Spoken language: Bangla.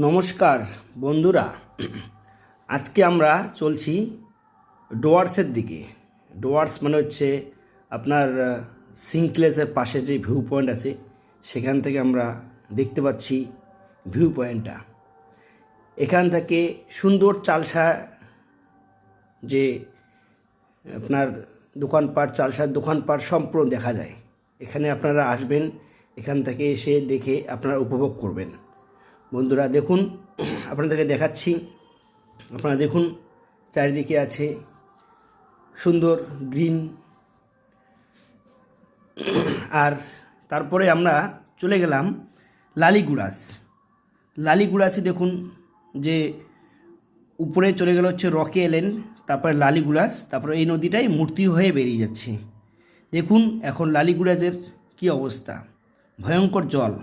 নমস্কার বন্ধুরা, আজকে আমরা চলছি ডুয়ার্সের দিকে। ডুয়ার্স মানে হচ্ছে আপনার সিঙ্কলেসের পাশে যে ভিউ পয়েন্ট আছে সেখান থেকে আমরা দেখতে পাচ্ছি ভিউ পয়েন্টটা। এখান থেকে সুন্দর চালসা যে আপনার দোকানপাট, চালসার দোকানপাট সম্পূর্ণ দেখা যায়। এখানে আপনারা আসবেন, এখান থেকে এসে দেখে আপনারা উপভোগ করবেন। বন্ধুরা দেখুন, আপনাদেরকে দেখাচ্ছি। আপনারা দেখুন, চারিদিকে আছে সুন্দর গ্রিন। আর তারপরে আমরা চলে গেলাম লালিগুড়াসে। দেখুন যে উপরে চলে গেল হচ্ছে রকি আইল্যান্ড, তারপরে লালিগুড়াস, তারপরে এই নদীটাই মূর্তি হয়ে বেরিয়ে যাচ্ছে। দেখুন এখন লালিগুড়াসের কী অবস্থা, ভয়ঙ্কর জল।